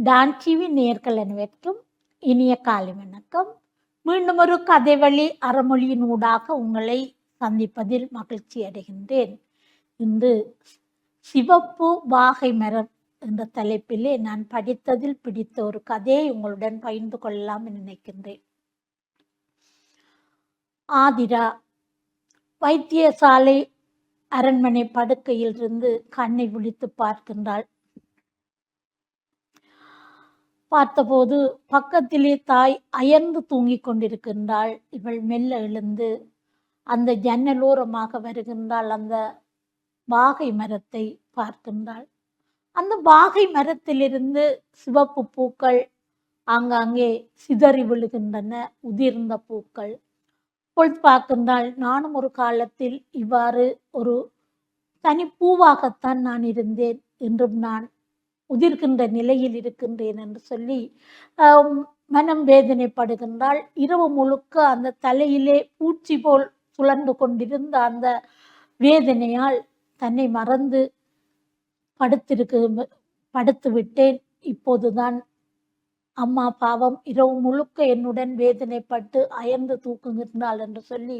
Don TV நேயர்கள் அனைவருக்கும் இனிய காலை வணக்கம். மீண்டும் ஒரு கதைவழி அறமொழியின் ஊடாக உங்களை சந்திப்பதில் மகிழ்ச்சி அடைகின்றேன். இன்று சிவப்பு வாகை மரம் என்ற தலைப்பிலே நான் படித்ததில் பிடித்த ஒரு கதையை உங்களுடன் பகிர்ந்து கொள்ளலாம் என நினைக்கின்றேன். ஆதிரா வைத்தியசாலை அரண்மனை படுக்கையில் இருந்து கண்ணை விழித்து பார்க்கின்றாள். பார்த்தபோது பக்கத்திலே தாய் அயர்ந்து தூங்கிக் கொண்டிருக்கின்றாள். இவள் மெல்ல எழுந்து அந்த ஜன்னலோரமாக வருகின்றாள். அந்த வாகை மரத்தை பார்க்கின்றாள். அந்த வாகை மரத்திலிருந்து சிவப்பு பூக்கள் ஆங்காங்கே சிதறி விழுகின்றன, உதிர்ந்த பூக்கள். பொழுது பார்க்கின்றாள், நானும் ஒரு காலத்தில் இவ்வாறு ஒரு தனி பூவாகத்தான் நான் இருந்தேன், இன்றும் நான் உதிர்கின்ற நிலையில் இருக்கின்றேன் என்று சொல்லி மனம் வேதனைப்படுகின்றாள். இரவு முழுக்க அந்த தலையிலே பூச்சி போல் சுழன்று கொண்டிருந்த அந்த வேதனையால் தன்னை மறந்து படுத்து விட்டேன். இப்போதுதான் அம்மா பாவம் இரவு முழுக்க என்னுடன் வேதனைப்பட்டு அயர்ந்து தூக்குகின்றாள் என்று சொல்லி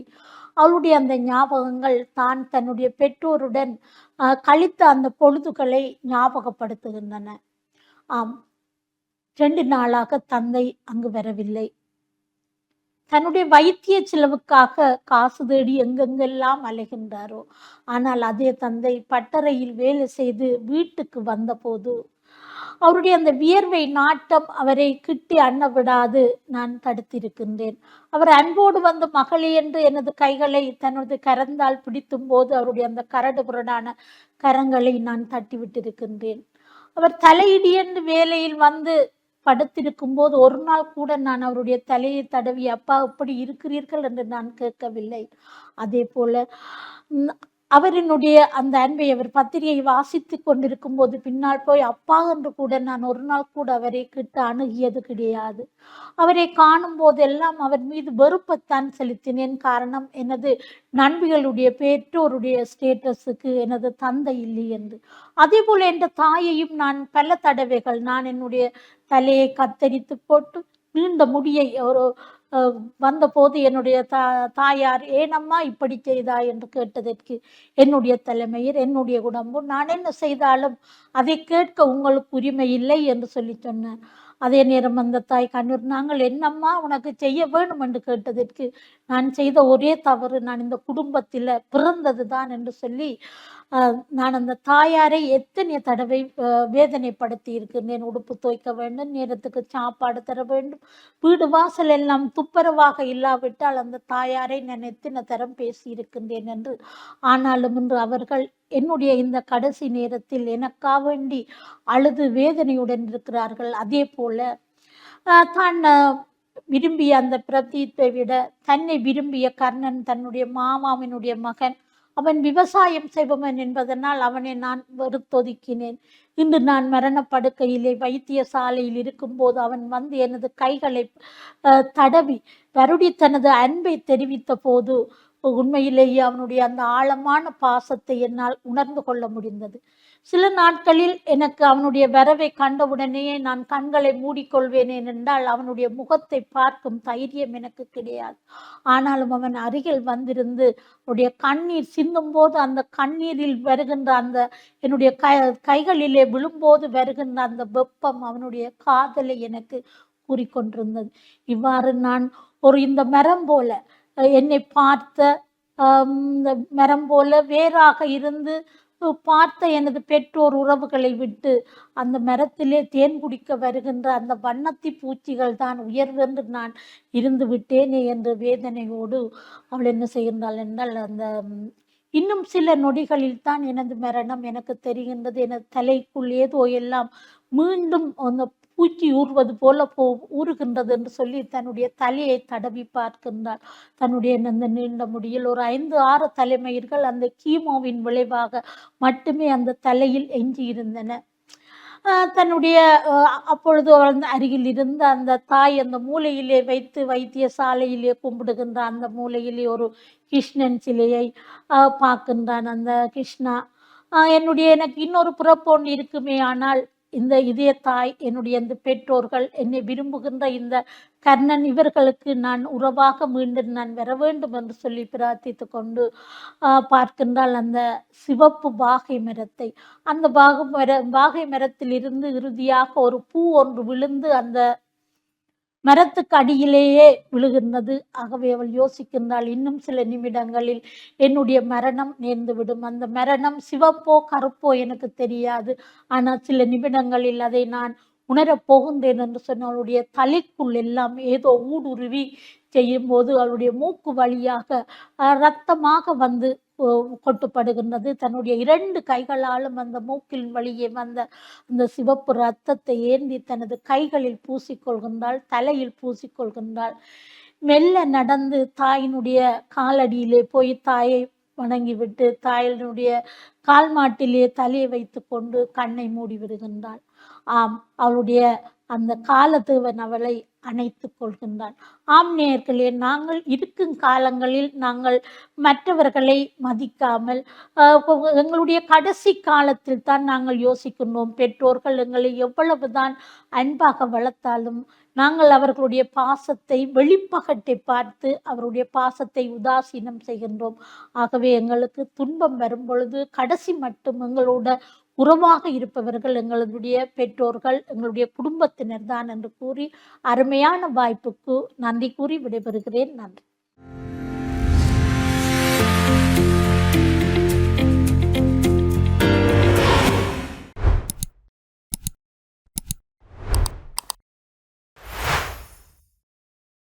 அவளுடைய அந்த ஞாபகங்கள் தான் தன்னுடைய பெற்றோருடன் கழித்த அந்த பொழுதுகளை ஞாபகப்படுத்துகின்றன. ஆம், 2 நாளாக தந்தை அங்கு வரவில்லை. தன்னுடைய வைத்திய செலவுக்காக காசு தேடி எங்கெங்கெல்லாம் அலைகின்றாரோ, ஆனால் அதே தந்தை பட்டறையில் வேலை செய்து வீட்டுக்கு வந்தபோது அவருடைய அந்த வியர்வை நாட்டம் அவரை கிட்டி அண்ண விடாது நான் தடுத்திருக்கின்றேன். அவர் அன்போடு வந்த மகளே என்று எனது கைகளை தனது கரந்தால் பிடித்தும் போது அவருடைய அந்த கரடு புரடான கரங்களை நான் தட்டிவிட்டிருக்கின்றேன். அவர் தலையிடி என்று வேலையில் வந்து படுத்திருக்கும் போது ஒரு நாள் கூட நான் அவருடைய தலையை தடவி அப்பா இப்படி இருக்கிறீர்கள் என்று நான் கேட்கவில்லை. அதே போல அவரினுடைய அந்த அன்பை அவர் பத்திரிகை வாசித்து கொண்டிருக்கும் போது பின்னால் போய் அப்பா என்று கூட நான் ஒரு நாள் கூட அவரை கிட்ட அணுகியது கிடையாது. அவரை காணும் போதெல்லாம் அவர் மீது வெறுப்பத்தான் செலுத்தினேன். காரணம், எனது நண்பிகளுடைய பெற்றோருடைய ஸ்டேட்டஸுக்கு எனது தந்தை இல்லை என்று. அதே போல என்ற தாயையும் நான் பல தடவைகள் நான் என்னுடைய தலையை கத்தரித்து போட்டு நீண்ட முடியை ஒரு வந்தபோது என்னுடைய தாயார் ஏனம்மா இப்படி செய்தாய் என்று கேட்டதற்கு என்னுடைய தலைமையில் என்னுடைய உடம்பு நான் என்ன செய்தாலும் அதை கேட்க உங்களுக்கு உரிமை இல்லை என்று சொல்லி சொன்னேன். அதே நேரம் அந்த தாய் கண்ணூர், நாங்கள் என்னம்மா உனக்கு செய்ய வேணும் என்று கேட்டதற்கு நான் செய்த ஒரே தவறு நான் இந்த குடும்பத்தில் பிறந்தது தான் என்று சொல்லி நான் அந்த தாயாரை எத்தனை தடவை வேதனைப்படுத்தி இருக்கின்றேன். உடுப்பு துவைக்க வேண்டும், நேரத்துக்கு சாப்பாடு தர வேண்டும், வீடு வாசல் எல்லாம் துப்புரவாக இல்லாவிட்டால் அந்த தாயாரை நான் எத்தனை தரம் பேசியிருக்கின்றேன் என்று. ஆனாலும் இன்று அவர்கள் என்னுடைய இந்த கடைசி நேரத்தில் எனக்காக வேண்டி அழுது வேதனையுடன் இருக்கிறார்கள். அதே போல தான் விரும்பிய அந்த பிரதீத்தை விட தன்னை விரும்பிய கர்ணன் தன்னுடைய மாமாவினுடைய மகன், அவன் விவசாயம் செய்பவன் என்பதனால் அவனை நான் வெறுத்தொதுக்கினேன். இன்று நான் மரணப்படுக்கையிலே வைத்தியசாலையில் இருக்கும்போது அவன் வந்து எனது கைகளை தடவி வருடி தனது அன்பை தெரிவித்த போது உண்மையிலேயே அவனுடைய அந்த ஆழமான பாசத்தை என்னால் உணர்ந்து கொள்ள முடிந்தது. சில நாட்களில் எனக்கு அவனுடைய வரவை கண்டவுடனேயே நான் கண்களை மூடிக்கொள்வேனேன் என்றால் அவனுடைய முகத்தை பார்க்கும் தைரியம் எனக்கு கிடையாது. ஆனாலும் அவன் அருகில் வந்திருந்து அவனுடைய கண்ணீர் சிந்தும் போது அந்த கண்ணீரில் வருகின்ற அந்த என்னுடைய கைகளிலே விழும்போது வருகின்ற அந்த வெப்பம் அவனுடைய காதலை எனக்கு கூறிக்கொண்டிருந்தது. இவ்வாறு நான் இந்த மரம் போல என்னை பார்த்த இந்த மரம் போல வேறாக இருந்து பார்த்த எனது பெற்றோர் உறவுகளை விட்டு அந்த மரத்திலே தேன் குடிக்க வருகின்ற அந்த வண்ணத்தி பூச்சிகள் தான் உயர்வென்று நான் இருந்து விட்டேனே என்ற வேதனையோடு அவள் என்ன செய்கின்றாள் என்றால் அந்த இன்னும் சில நொடிகளில் தான் எனது மரணம் எனக்கு தெரிகின்றது. எனது தலைக்குள் ஏதோ எல்லாம் மீண்டும் அந்த பூச்சி ஊறுவது போல ஊறுகின்றது என்று சொல்லி தன்னுடைய தலையை தடவி பார்க்கின்றார். தன்னுடைய அந்த நீண்ட முடியில் ஒரு 5-6 தலைமயிர்கள் அந்த கீமோவின் விளைவாக மட்டுமே அந்த தலையில் எஞ்சி இருந்தன. தன்னுடைய அப்பொழுது அருகில் இருந்த அந்த தாய் அந்த மூலையிலே வைத்து வைத்தியசாலையிலே கும்பிடுகின்ற அந்த மூலையிலே ஒரு கிருஷ்ணன் சிலையை பார்க்கின்றான். அந்த கிருஷ்ணா, எனக்கு இன்னொரு பிறப்பு ஒன்று இருக்குமே, ஆனால் இந்த இதய தாய், என்னுடைய இந்த பெற்றோர்கள், என்னை விரும்புகின்ற இந்த கர்ணன் இவர்களுக்கு நான் உறவாக மீண்டும் நான் வர வேண்டும் என்று சொல்லி பிரார்த்தித்துக் கொண்டு பார்க்கின்றால் அந்த சிவப்பு வாகை மரத்தை. அந்த வாகை மரத்திலிருந்து இறுதியாக ஒரு பூ ஒன்று விழுந்து அந்த மரத்துக்கு அடியிலேயே விழுகின்றது. ஆகவே அவள் யோசிக்கின்றாள், இன்னும் சில நிமிடங்களில் என்னுடைய மரணம் நேர்ந்துவிடும். அந்த மரணம் சிவப்போ கருப்போ எனக்கு தெரியாது. ஆனால் சில நிமிடங்களில் அதை நான் உணரப் போகின்றேன் என்று சொன்ன அவளுடைய தலைக்குள் எல்லாம் ஏதோ ஊடுருவி செய்யும்போது அவளுடைய மூக்கு வழியாக இரத்தமாக வந்து கொட்டுப்படுகின்றது. தன்னுடைய 2 கைகளாலும் அந்த மூக்கின் வழியே வந்த அந்த சிவப்பு இரத்தத்தை ஏந்தி தனது கைகளில் பூசிக்கொள்கின்றாள், தலையில் பூசிக்கொள்கின்றாள். மெல்ல நடந்து தாயினுடைய காலடியிலே போய் தாயை வணங்கிவிட்டு தாயினுடைய கால் மாட்டிலே தலையை வைத்து கொண்டு கண்ணை மூடி விடுகின்றாள். ஆம், அவளுடைய அந்த காலதேவன் அவளை அணைத்துக் கொள்கின்றான். ஆம் நேயர்களே, நாங்கள் இருக்கும் காலங்களில் நாங்கள் மற்றவர்களை மதிக்காமல் எங்களுடைய கடைசி காலத்தில் தான் நாங்கள் யோசிக்கின்றோம். பெற்றோர்கள் எங்களை எவ்வளவுதான் அன்பாக வளர்த்தாலும் நாங்கள் அவர்களுடைய பாசத்தை வெளிப்பகட்டை பார்த்து அவருடைய பாசத்தை உதாசீனம் செய்கின்றோம். ஆகவே எங்களுக்கு துன்பம் வரும் பொழுது கடைசி மட்டும் எங்களோட உறவாக இருப்பவர்கள் எங்களுடைய பெற்றோர்கள், எங்களுடைய குடும்பத்தினர் தான் என்று கூறி அருமையான வாய்ப்புக்கு நன்றி கூறி விடைபெறுகிறேன். நன்றி.